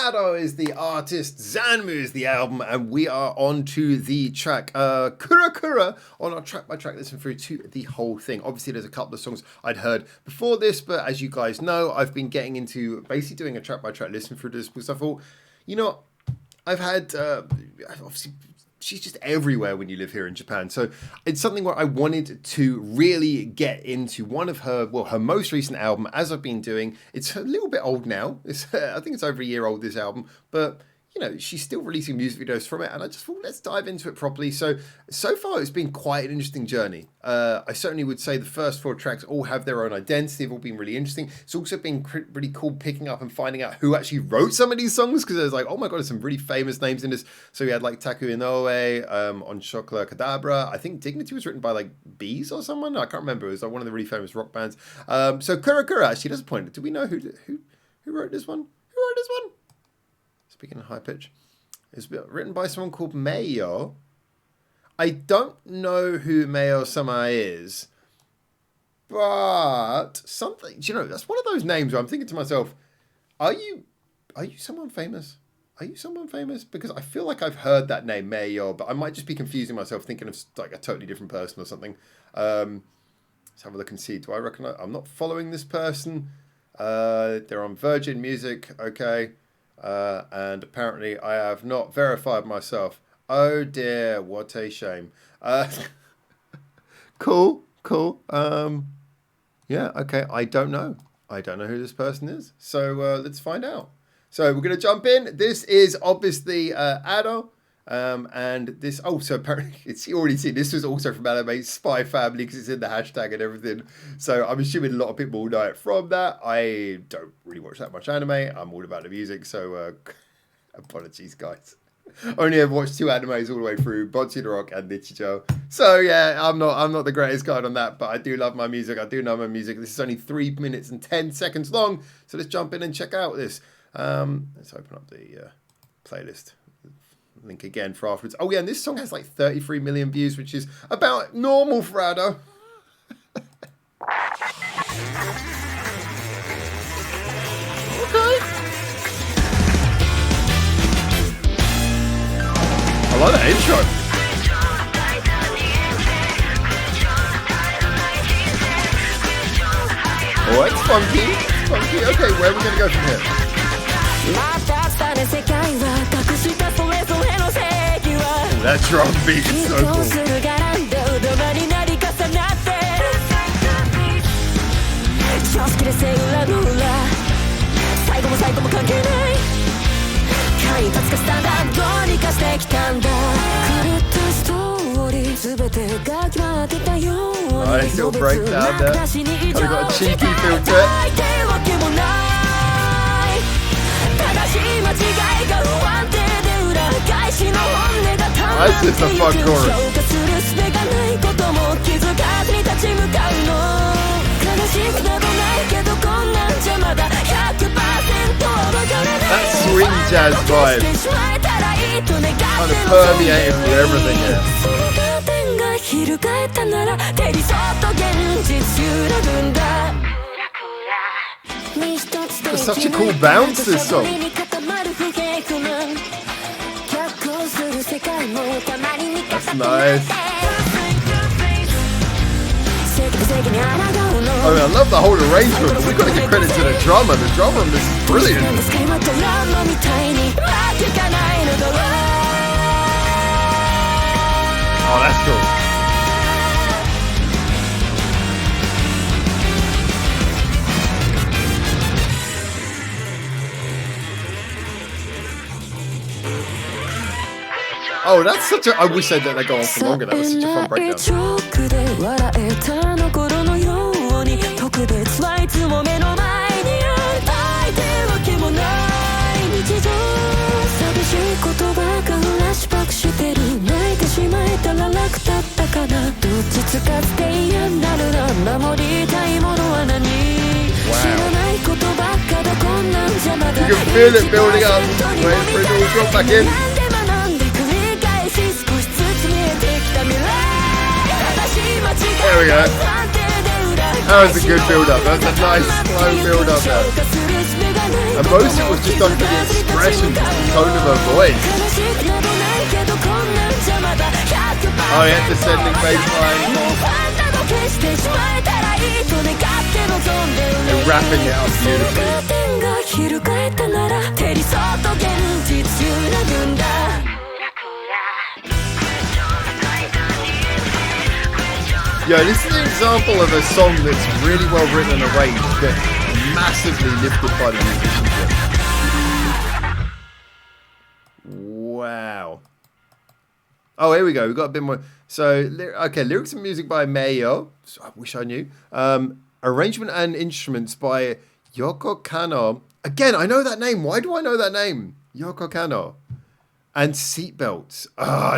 Ado is the artist, Zanmu is the album, and we are on to the track Kura Kura on our track by track listen through to the whole thing. Obviously, there's a couple of songs I'd heard before this, but as you guys know, I've been getting into basically doing a track by track listen through this because I thought, you know, I've had obviously she's just everywhere when you live here in Japan. So it's something where I wanted to really get into one of her most recent album, as I've been doing. It's a little bit old now. I think it's over a year old, this album, but you know, she's still releasing music videos from it, and I just thought, let's dive into it properly. So far, it's been quite an interesting journey. I certainly would say the first 4 tracks all have their own identity. They've all been really interesting. It's also been really cool picking up and finding out who actually wrote some of these songs, because there's like, oh my god, there's some really famous names in this. So we had like Taku Inoue on Chocolate Kadabra. I think Dignity was written by like Bees or someone. I can't remember. It was like one of the really famous rock bands. So Kura Kura actually does a point. Do we know who wrote this one? Who wrote this one? Speaking of high pitch, it's written by someone called Mayo. I don't know who Mayo Sama is, but something, you know, that's one of those names where I'm thinking to myself, are you someone famous? Are you someone famous? Because I feel like I've heard that name, Mayo, but I might just be confusing myself, thinking of like a totally different person or something. Let's have a look and see. Do I recognize? I'm not following this person. They're on Virgin Music. Okay. And apparently I have not verified myself. Oh dear, what a shame. Cool. Yeah, okay, I don't know who this person is. So let's find out. So we're going to jump in. This is obviously Ado. And this, so apparently it's already seen, this was also from Anime Spy Family because it's in the hashtag and everything. So I'm assuming a lot of people will know it from that. I don't really watch that much anime. I'm all about the music, so apologies, guys. Only ever watched 2 animes all the way through, Bocce the Rock and Nichijou. So yeah, I'm not the greatest guy on that, but I do love my music. I do know my music. This is only 3 minutes and 10 seconds long, so let's jump in and check out this. Let's open up the playlist. Link again for afterwards. Oh yeah, and this song has like 33 million views, which is about normal for Ado. Okay. I like that intro. Oh, it's funky. Okay, where are we going to go from here? That drum beat is so cool. Nice little breakdown there. Kind of got a cheeky feel to it. That's just a fun chorus. That swing jazz vibe kind of permeating through everything here. It's such a cool bounce, this song. That's nice. I mean, I love the whole arrangement, but we've got to give credit to the drummer. The drummer on this is brilliant. Oh, that's cool. Oh, that's such a... I wish they'd let that go on for longer. That was such a fun breakdown. You can feel it building up. Wait for it all to drop back in. There we go. That was a good build up. That's a nice slow build up there. And most of it was just done for the expression, just the tone of her voice. Oh yeah, descending bass line. And wrapping it up beautifully. Yeah, this is an example of a song that's really well written and arranged, but massively lifted by the musicianship. Wow. Oh, here we go. We've got a bit more. So, okay, lyrics and music by Mayo. I wish I knew. Arrangement and instruments by Yoko Kanno. Again, I know that name. Why do I know that name? Yoko Kanno. And Seatbelts.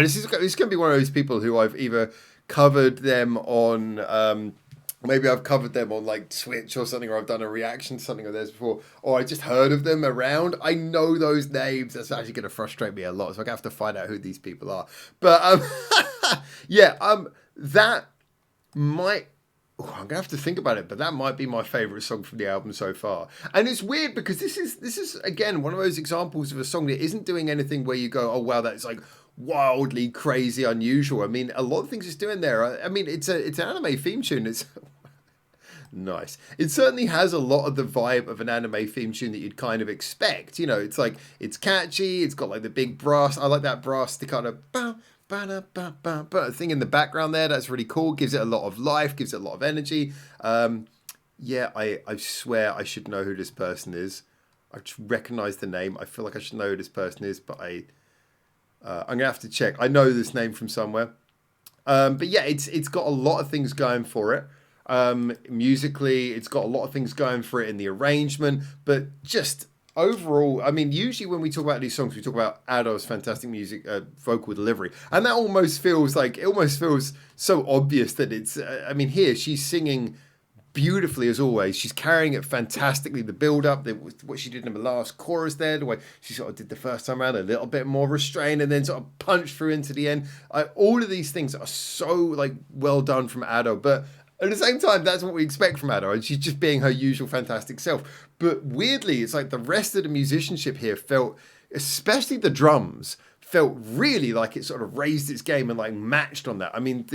This is going to be one of those people who I've either covered them on... maybe I've covered them on like Twitch or something, or I've done a reaction to something of theirs before, or I just heard of them around. I know those names. That's actually going to frustrate me a lot, so I'm going to have to find out who these people are. But that might... I'm going to have to think about it, but that might be my favourite song from the album so far. And it's weird because this is again, one of those examples of a song that isn't doing anything where you go, oh, wow, that's like wildly crazy unusual. I mean, a lot of things it's doing there. I mean, it's an anime theme tune. It's... nice. It certainly has a lot of the vibe of an anime theme tune that you'd kind of expect. You know, it's like, it's catchy. It's got like the big brass. I like that brass to kind of thing in the background there. That's really cool. Gives it a lot of life. Gives it a lot of energy. Yeah, I swear I should know who this person is. I just recognize the name. I feel like I should know who this person is, but I'm gonna have to check. I know this name from somewhere. But yeah, it's got a lot of things going for it. Musically, it's got a lot of things going for it in the arrangement, but just overall, I mean, usually when we talk about these songs, we talk about Ado's fantastic music, vocal delivery, and that almost feels so obvious that it's, I mean, here she's singing beautifully as always. She's carrying it fantastically. The build up, what she did in the last chorus there, the way she sort of did the first time around, a little bit more restrained, and then sort of punched through into the end. All of these things are so like well done from Ado, but at the same time, that's what we expect from Ado, and she's just being her usual fantastic self. But weirdly, it's like the rest of the musicianship here felt, especially the drums, felt really like it sort of raised its game and like matched on that. I mean,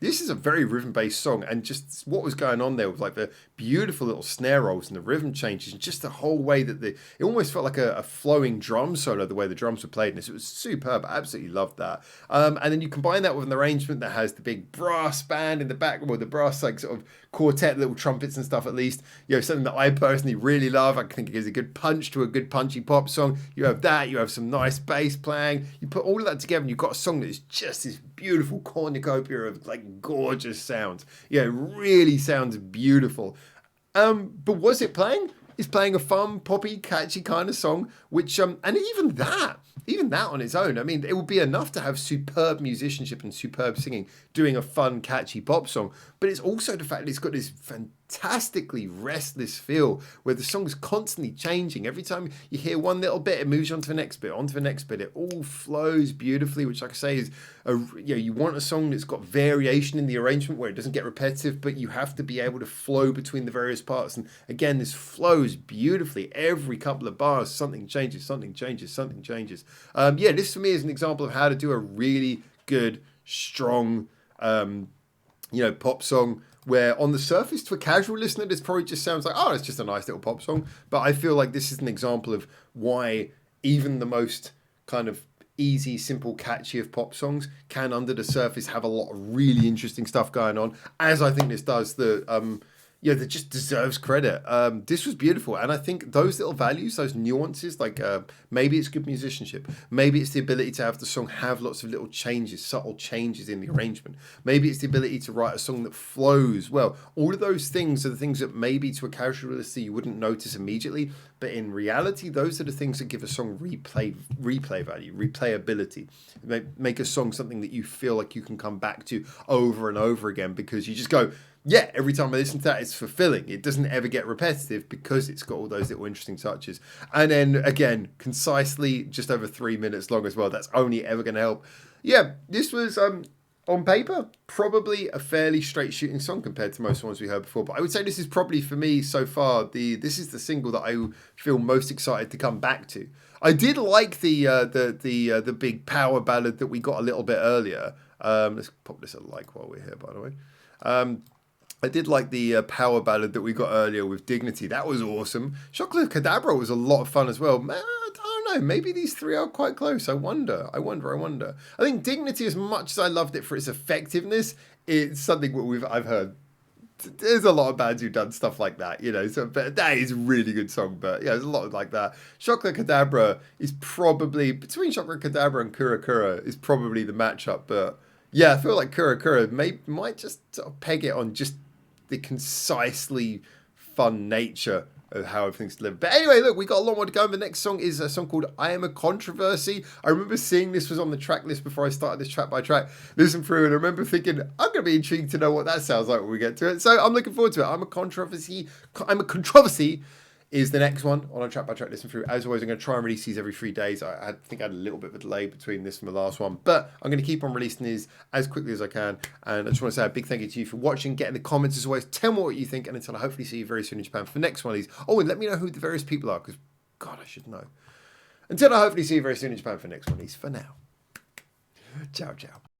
this is a very rhythm-based song, and just what was going on there with like the beautiful little snare rolls and the rhythm changes and just the whole way that it almost felt like a flowing drum solo, the way the drums were played in this. It was superb. I absolutely loved that. And then you combine that with an arrangement that has the big brass band in the back, or the brass like sort of quartet, little trumpets and stuff at least. You know, something that I personally really love. I think it gives a good punch to a good punchy pop song. You have that, you have some nice bass playing. You put all of that together and you've got a song that is just this beautiful cornucopia of like gorgeous sounds. Yeah, it really sounds beautiful. But was it playing? It's playing a fun, poppy, catchy kind of song, which, and even that on its own, I mean, it would be enough to have superb musicianship and superb singing doing a fun, catchy pop song. But it's also the fact that it's got this fantastically restless feel where the song's constantly changing. Every time you hear one little bit, it moves on to the next bit, onto the next bit. It all flows beautifully, which, like I say, is you want a song that's got variation in the arrangement where it doesn't get repetitive, but you have to be able to flow between the various parts. And again, this flows beautifully. Every couple of bars, something changes, something changes, something changes. Yeah, this for me is an example of how to do a really good, strong, pop song, where on the surface to a casual listener, this probably just sounds like, oh, it's just a nice little pop song. But I feel like this is an example of why even the most kind of easy, simple, catchy of pop songs can under the surface have a lot of really interesting stuff going on, as I think this does. That just deserves credit. This was beautiful. And I think those little values, those nuances, like maybe it's good musicianship. Maybe it's the ability to have the song have lots of little changes, subtle changes in the arrangement. Maybe it's the ability to write a song that flows well. All of those things are the things that maybe to a casual listener you wouldn't notice immediately. But in reality, those are the things that give a song replay value, replayability. Make a song something that you feel like you can come back to over and over again, because you just go, yeah, every time I listen to that, it's fulfilling. It doesn't ever get repetitive because it's got all those little interesting touches. And then, again, concisely, just over 3 minutes long as well. That's only ever going to help. Yeah, this was On paper, probably a fairly straight shooting song compared to most ones we heard before. But I would say this is probably for me so far this is the single that I feel most excited to come back to. I did like the big power ballad that we got a little bit earlier. Let's pop this at like while we're here, by the way. I did like the power ballad that we got earlier with Dignity. That was awesome. Chocolate Cadabra was a lot of fun as well. Man, I don't know. Maybe these three are quite close. I wonder. I think Dignity, as much as I loved it for its effectiveness, it's something that I've heard. There's a lot of bands who've done stuff like that, you know. So, but that is a really good song. But yeah, there's a lot like that. Chocolate Cadabra is probably between Chocolate Cadabra and Kura Kura is probably the matchup. But yeah, I feel like Kura Kura might just sort of peg it on just the concisely fun nature of how everything's delivered. But anyway, look, we got a lot more to go. The next song is a song called I Am a Controversy. I remember seeing this was on the track list before I started this track by track listen through, and I remember thinking, I'm going to be intrigued to know what that sounds like when we get to it. So I'm looking forward to it. I'm a Controversy is the next one on our track by track listen through. As always, I'm going to try and release these every 3 days. I think I had a little bit of a delay between this and the last one, but I'm going to keep on releasing these as quickly as I can. And I just want to say a big thank you to you for watching. Get in the comments as always. Tell me what you think, and until I hopefully see you very soon in Japan for the next one of these. Oh, and let me know who the various people are, because God, I should know. Until I hopefully see you very soon in Japan for the next one of these. For now, ciao, ciao.